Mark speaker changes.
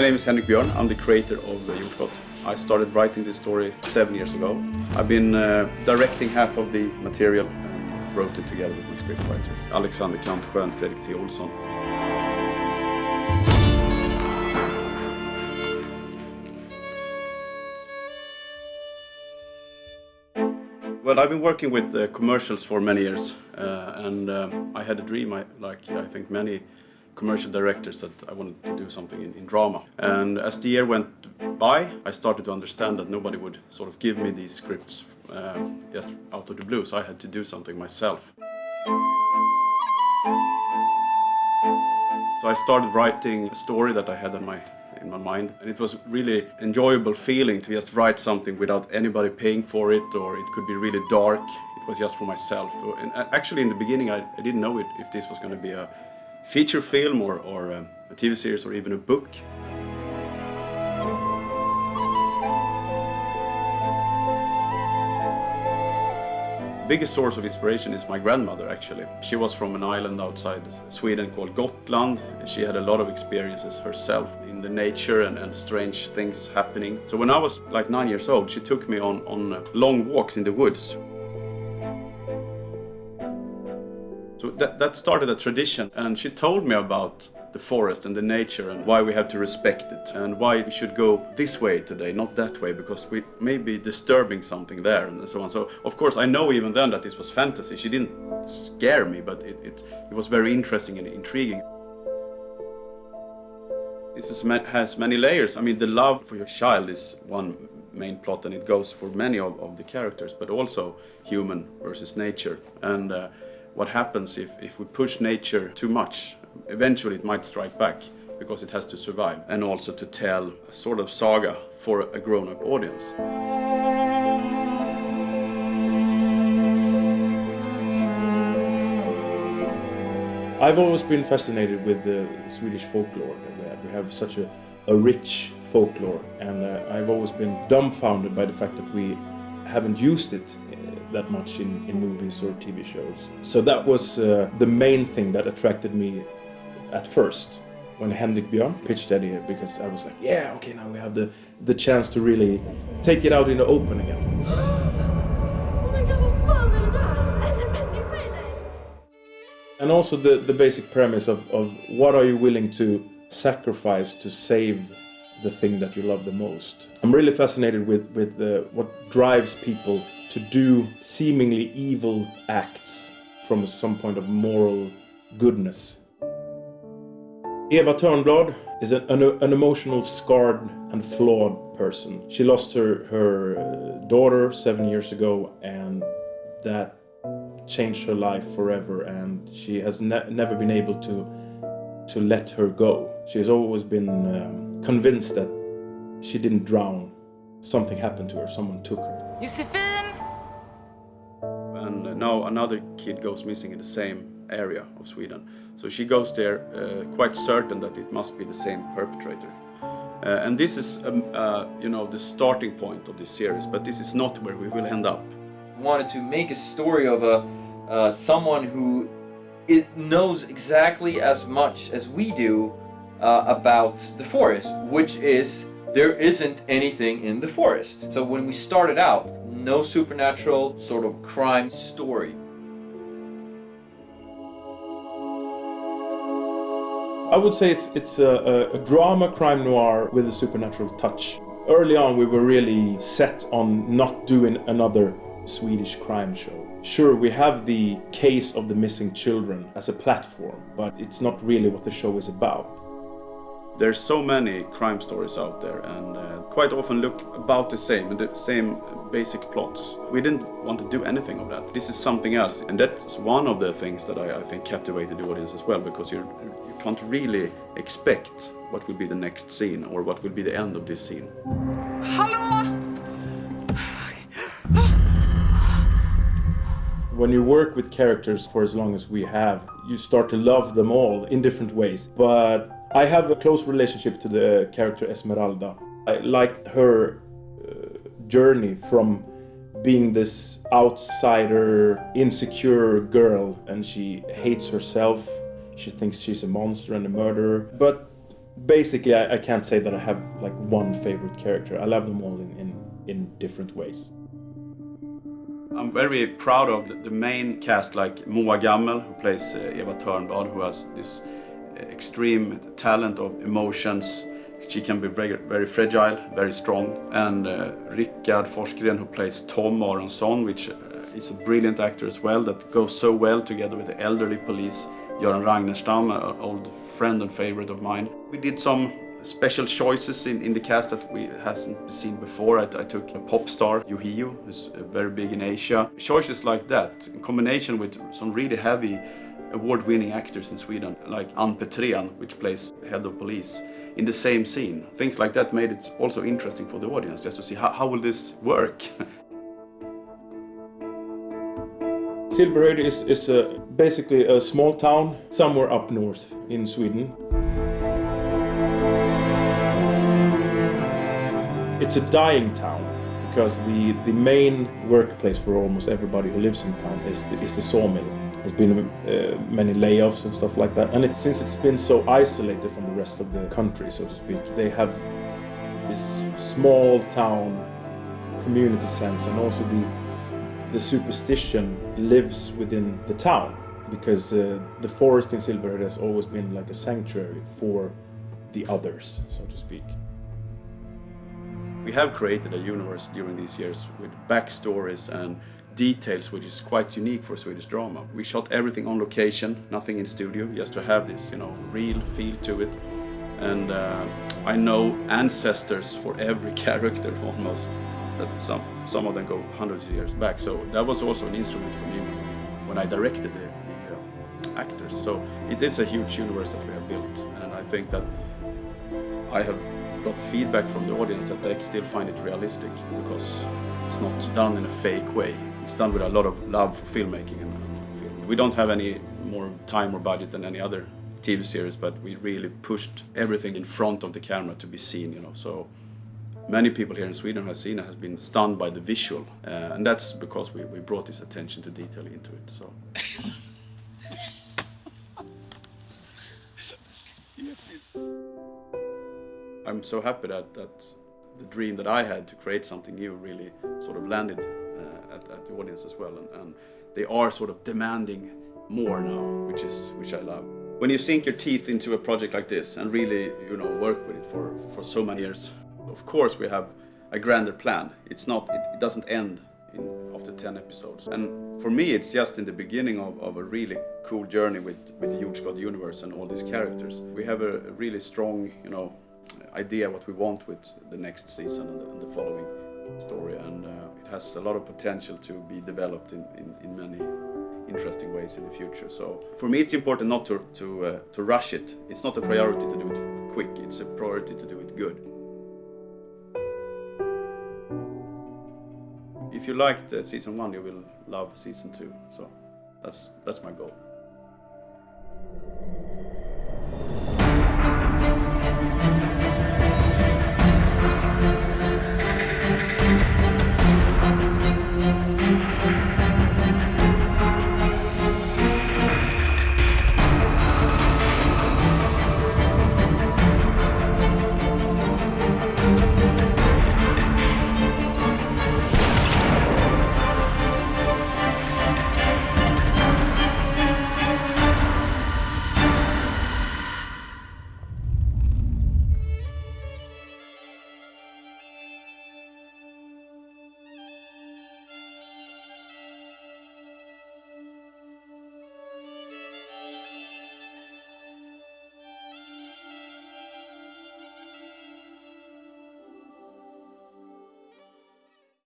Speaker 1: name is Henrik Björn. I'm the creator of Jordskott. I started writing this story 7 years ago. I've been directing half of the material and wrote it together with my scriptwriters, Alexander Kantsjö and Fredrik T. Olsson. Well, I've been working with commercials for many years, and I had a dream, like I think many commercial directors, that I wanted to do something in drama. And as the year went by, I started to understand that nobody would sort of give me these scripts just out of the blue, so I had to do something myself. So I started writing a story that I had in my mind, and it was really enjoyable feeling to just write something without anybody paying for it, or it could be really dark. It was just for myself. And actually in the beginning I didn't know if this was going to be a feature film or a TV series or even a book. The biggest source of inspiration is my grandmother, actually. She was from an island outside Sweden called Gotland. She had a lot of experiences herself in the nature and strange things happening. So when I was like 9 years old, she took me on long walks in the woods. So that started a tradition, and she told me about the forest and the nature and why we have to respect it and why we should go this way today, not that way, because we may be disturbing something there and so on. So of course I know even then that this was fantasy. She didn't scare me, but it was very interesting and intriguing. This has many layers. I mean, the love for your child is one main plot, and it goes for many of the characters, but also human versus nature. And what happens if we push nature too much? Eventually it might strike back, because it has to survive, and also to tell a sort of saga for a grown-up audience.
Speaker 2: I've always been fascinated with the Swedish folklore. We have such a rich folklore, and I've always been dumbfounded by the fact that we haven't used it that much in movies or TV shows. So that was the main thing that attracted me at first when Henrik Björn pitched that idea, because I was like, yeah, okay, now we have the chance to really take it out in the open again.
Speaker 3: Oh my god, vad fan är det där?
Speaker 2: And also the basic premise of what are you willing to sacrifice to save the thing that you love the most. I'm really fascinated with what drives people to do seemingly evil acts from some point of moral goodness. Eva Törnblad is an emotional, scarred and flawed person. She lost her daughter 7 years ago, and that changed her life forever, and she has never been able to let her go. She's always been convinced that she didn't drown. Something happened to her, someone took her.
Speaker 3: Josefin!
Speaker 1: And now another kid goes missing in the same area of Sweden. So she goes there quite certain that it must be the same perpetrator. And this is the starting point of this series, but this is not where we will end up.
Speaker 4: Wanted to make a story of someone who knows exactly as much as we do about the forest, which is there isn't anything in the forest. So when we started out, no supernatural sort of crime story.
Speaker 2: I would say it's a drama crime noir with a supernatural touch. Early on we were really set on not doing another Swedish crime show. Sure, we have the case of the missing children as a platform, but it's not really what the show is about.
Speaker 1: There's so many crime stories out there, and quite often look about the same basic plots. We didn't want to do anything of that. This is something else, and that's one of the things that I think captivated the audience as well, because you can't really expect what will be the next scene or what will be the end of this scene.
Speaker 3: Hallå?
Speaker 2: When you work with characters for as long as we have, you start to love them all in different ways. But I have a close relationship to the character Esmeralda. I liked her journey from being this outsider, insecure girl, and she hates herself. She thinks she's a monster and a murderer. But basically, I can't say that I have like one favorite character. I love them all in different ways.
Speaker 1: I'm very proud of the main cast, like Moa Gammel, who plays Eva Törnblad, who has this extreme talent of emotions. She can be very, very fragile, very strong. And Rickard Forsgren, who plays Tom Aronsson, which is a brilliant actor as well, that goes so well together with the elderly police, Göran Ragnerstam, an old friend and favorite of mine. We did some special choices in the cast that we hasn't seen before. I took a pop star, Yohio, who's very big in Asia. Choices like that, in combination with some really heavy award-winning actors in Sweden, like Ann Petrén, which plays head of police, in the same scene. Things like that made it also interesting for the audience, just to see how will this work.
Speaker 2: Silverhead is basically a small town somewhere up north in Sweden. It's a dying town because the main workplace for almost everybody who lives in town is the sawmill. There's been many layoffs and stuff like that, and since it's been so isolated from the rest of the country, so to speak, they have this small town community sense, and also the superstition lives within the town, because the forest in Silverhead has always been like a sanctuary for the others, so to speak.
Speaker 1: We have created a universe during these years with backstories and details which is quite unique for Swedish drama. We shot everything on location, nothing in studio, just to have this, real feel to it. And I know ancestors for every character almost, that some of them go hundreds of years back. So that was also an instrument for me when I directed the actors. So it is a huge universe that we have built, and I think that I have got feedback from the audience that they still find it realistic, because it's not done in a fake way. It's done with a lot of love for filmmaking and film. We don't have any more time or budget than any other TV series, but we really pushed everything in front of the camera to be seen, So many people here in Sweden who have seen it has been stunned by the visual, and that's because we brought this attention to detail into it. So. I'm so happy that the dream that I had to create something new really sort of landed at the audience as well, and they are sort of demanding more now, which I love. When you sink your teeth into a project like this and really work with it for so many years, of course we have a grander plan. It doesn't end after 10 episodes, and for me it's just in the beginning of a really cool journey with the Jordskott universe and all these characters. We have a really strong idea what we want with the next season and the following story, and it has a lot of potential to be developed in many interesting ways in the future. So for me it's important not to rush it. It's not a priority to do it quick, it's a priority to do it good. If you liked season 1, you will love season 2, so that's my goal.